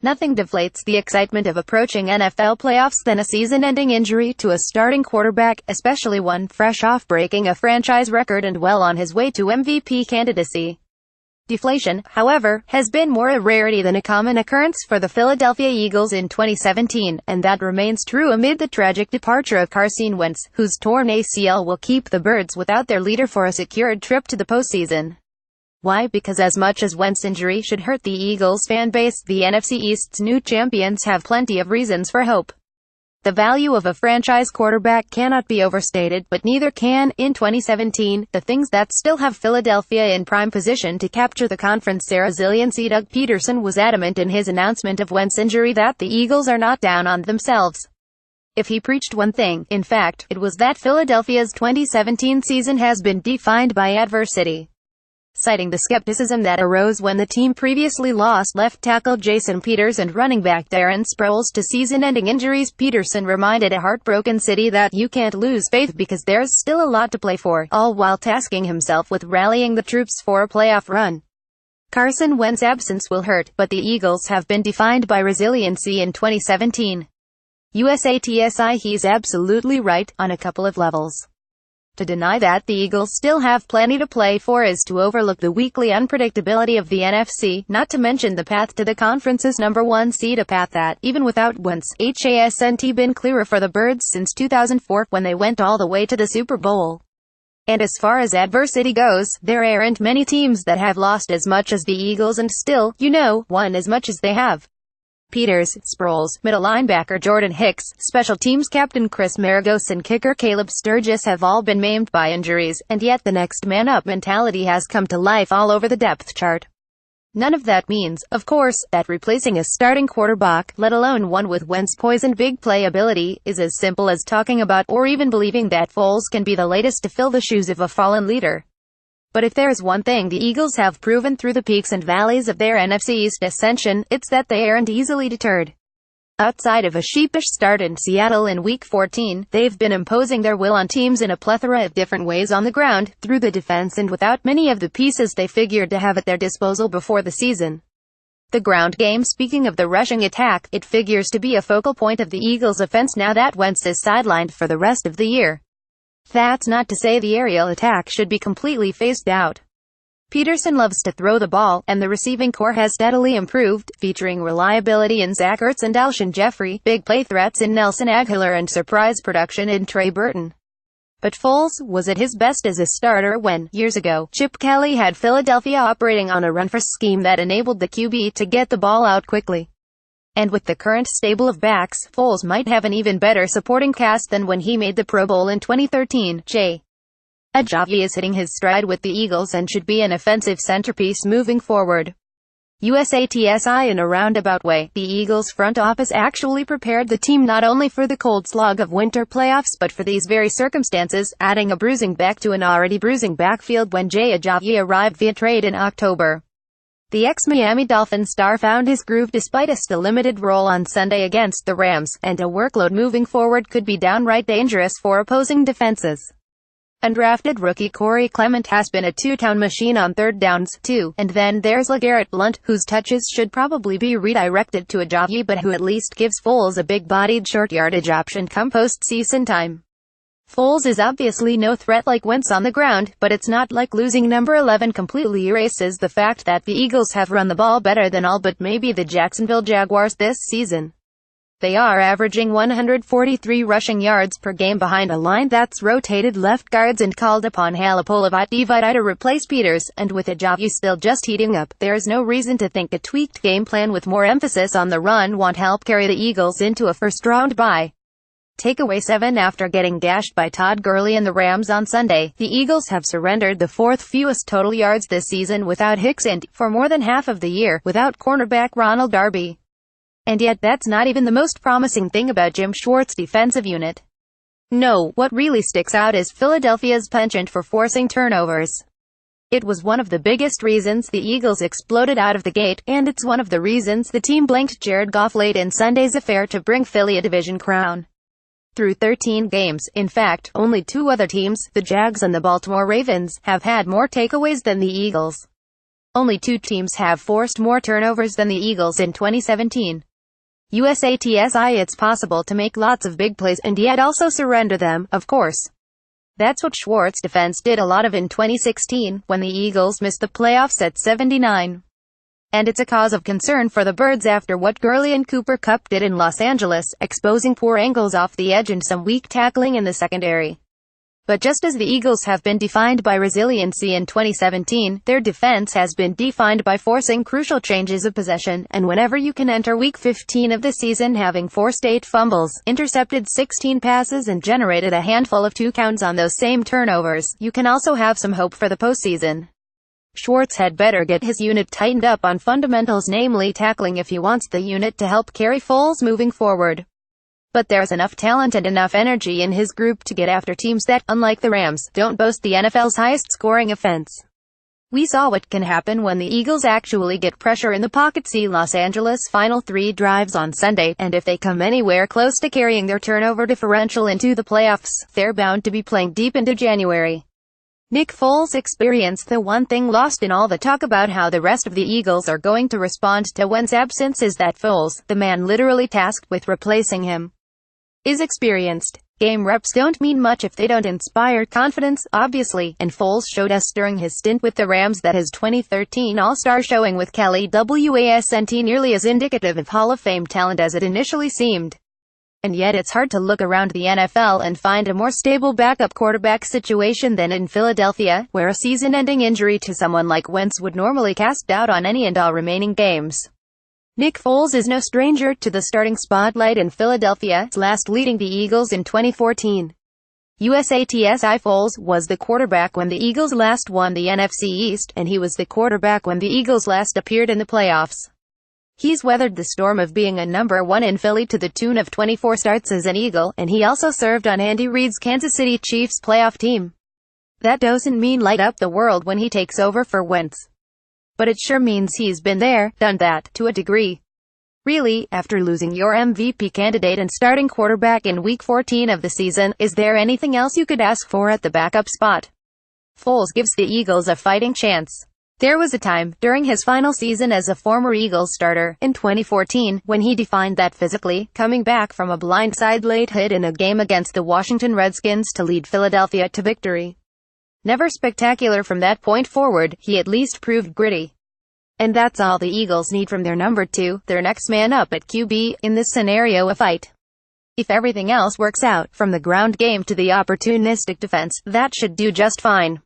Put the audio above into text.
Nothing deflates the excitement of approaching NFL playoffs than a season-ending injury to a starting quarterback, especially one fresh off breaking a franchise record and well on his way to MVP candidacy. Deflation, however, has been more a rarity than a common occurrence for the Philadelphia Eagles in 2017, and that remains true amid the tragic departure of Carson Wentz, whose torn ACL will keep the Birds without their leader for a secured trip to the postseason. Why? Because as much as Wentz's injury should hurt the Eagles fan base, the NFC East's new champions have plenty of reasons for hope. The value of a franchise quarterback cannot be overstated, but neither can, in 2017, the things that still have Philadelphia in prime position to capture the conference's resiliency. Doug Peterson was adamant in his announcement of Wentz's injury that the Eagles are not down on themselves. If he preached one thing, in fact, it was that Philadelphia's 2017 season has been defined by adversity. Citing the skepticism that arose when the team previously lost left tackle Jason Peters and running back Darren Sproles to season-ending injuries, Peterson reminded a heartbroken city that you can't lose faith because there's still a lot to play for, all while tasking himself with rallying the troops for a playoff run. Carson Wentz's absence will hurt, but the Eagles have been defined by resiliency in 2017. USATSI He's absolutely right, on a couple of levels. To deny that the Eagles still have plenty to play for is to overlook the weekly unpredictability of the NFC, not to mention the path to the conference's #1 seed, a path that, even without Wentz, hasn't been clearer for the Birds since 2004, when they went all the way to the Super Bowl. And as far as adversity goes, there aren't many teams that have lost as much as the Eagles and still, won as much as they have. Peters, Sproles, middle linebacker Jordan Hicks, special teams captain Chris Maragos and kicker Caleb Sturgis have all been maimed by injuries, and yet the next man up mentality has come to life all over the depth chart. None of that means, of course, that replacing a starting quarterback, let alone one with Wentz's poisoned big play ability, is as simple as talking about or even believing that Foles can be the latest to fill the shoes of a fallen leader. But if there's one thing the Eagles have proven through the peaks and valleys of their NFC East ascension, it's that they aren't easily deterred. Outside of a sheepish start in Seattle in Week 14, they've been imposing their will on teams in a plethora of different ways on the ground, through the defense and without many of the pieces they figured to have at their disposal before the season. The ground game. Speaking of the rushing attack, it figures to be a focal point of the Eagles' offense now that Wentz is sidelined for the rest of the year. That's not to say the aerial attack should be completely phased out. Peterson loves to throw the ball, and the receiving corps has steadily improved, featuring reliability in Zach Ertz and Alshon Jeffrey, big play threats in Nelson Agholor and surprise production in Trey Burton. But Foles was at his best as a starter when, years ago, Chip Kelly had Philadelphia operating on a run-first scheme that enabled the QB to get the ball out quickly. And with the current stable of backs, Foles might have an even better supporting cast than when he made the Pro Bowl in 2013. Jay Ajayi is hitting his stride with the Eagles and should be an offensive centerpiece moving forward. USATSI In a roundabout way, the Eagles front office actually prepared the team not only for the cold slog of winter playoffs but for these very circumstances, adding a bruising back to an already bruising backfield when Jay Ajayi arrived via trade in October. The ex-Miami Dolphins star found his groove despite a still limited role on Sunday against the Rams, and a workload moving forward could be downright dangerous for opposing defenses. Undrafted rookie Corey Clement has been a two-town machine on third downs, too, and then there's LeGarrette Blount, whose touches should probably be redirected to Ajayi but who at least gives Foles a big-bodied short-yardage option come post-season time. Foles is obviously no threat like Wentz on the ground, but it's not like losing number 11 completely erases the fact that the Eagles have run the ball better than all but maybe the Jacksonville Jaguars this season. They are averaging 143 rushing yards per game behind a line that's rotated left guards and called upon Halapoulivaati to replace Peters, and with Ajayi still just heating up, there's no reason to think a tweaked game plan with more emphasis on the run won't help carry the Eagles into a first-round bye. Takeaway 7 After getting gashed by Todd Gurley and the Rams on Sunday, the Eagles have surrendered the fourth fewest total yards this season without Hicks and, for more than half of the year, without cornerback Ronald Darby. And yet that's not even the most promising thing about Jim Schwartz's defensive unit. No, what really sticks out is Philadelphia's penchant for forcing turnovers. It was one of the biggest reasons the Eagles exploded out of the gate, and it's one of the reasons the team blanked Jared Goff late in Sunday's affair to bring Philly a division crown. Through 13 games, in fact, only two other teams, the Jags and the Baltimore Ravens, have had more takeaways than the Eagles. Only 2 teams have forced more turnovers than the Eagles in 2017. USATSI. It's possible to make lots of big plays and yet also surrender them, of course. That's what Schwartz's defense did a lot of in 2016, when the Eagles missed the playoffs at 79. And it's a cause of concern for the Birds after what Gurley and Cooper Kupp did in Los Angeles, exposing poor angles off the edge and some weak tackling in the secondary. But just as the Eagles have been defined by resiliency in 2017, their defense has been defined by forcing crucial changes of possession, and whenever you can enter Week 15 of the season having forced 8 fumbles, intercepted 16 passes and generated a handful of 2 counts on those same turnovers, you can also have some hope for the postseason. Schwartz had better get his unit tightened up on fundamentals, namely tackling, if he wants the unit to help carry Foles moving forward. But there's enough talent and enough energy in his group to get after teams that, unlike the Rams, don't boast the NFL's highest-scoring offense. We saw what can happen when the Eagles actually get pressure in the pocket. See Los Angeles' final 3 drives on Sunday, and if they come anywhere close to carrying their turnover differential into the playoffs, they're bound to be playing deep into January. Nick Foles' experience. The one thing lost in all the talk about how the rest of the Eagles are going to respond to Wentz's absence is that Foles, the man literally tasked with replacing him, is experienced. Game reps don't mean much if they don't inspire confidence, obviously, and Foles showed us during his stint with the Rams that his 2013 All-Star showing with Kelly wasn't nearly as indicative of Hall of Fame talent as it initially seemed. And yet it's hard to look around the NFL and find a more stable backup quarterback situation than in Philadelphia, where a season-ending injury to someone like Wentz would normally cast doubt on any and all remaining games. Nick Foles is no stranger to the starting spotlight in Philadelphia, last leading the Eagles in 2014. USATSI. Foles was the quarterback when the Eagles last won the NFC East, and he was the quarterback when the Eagles last appeared in the playoffs. He's weathered the storm of being a number 1 in Philly to the tune of 24 starts as an Eagle, and he also served on Andy Reid's Kansas City Chiefs playoff team. That doesn't mean light up the world when he takes over for Wentz. But it sure means he's been there, done that, to a degree. Really, after losing your MVP candidate and starting quarterback in Week 14 of the season, is there anything else you could ask for at the backup spot? Foles gives the Eagles a fighting chance. There was a time, during his final season as a former Eagles starter, in 2014, when he defined that physically, coming back from a blindside late hit in a game against the Washington Redskins to lead Philadelphia to victory. Never spectacular from that point forward, he at least proved gritty. And that's all the Eagles need from their number 2, their next man up at QB, in this scenario, a fight. If everything else works out, from the ground game to the opportunistic defense, that should do just fine.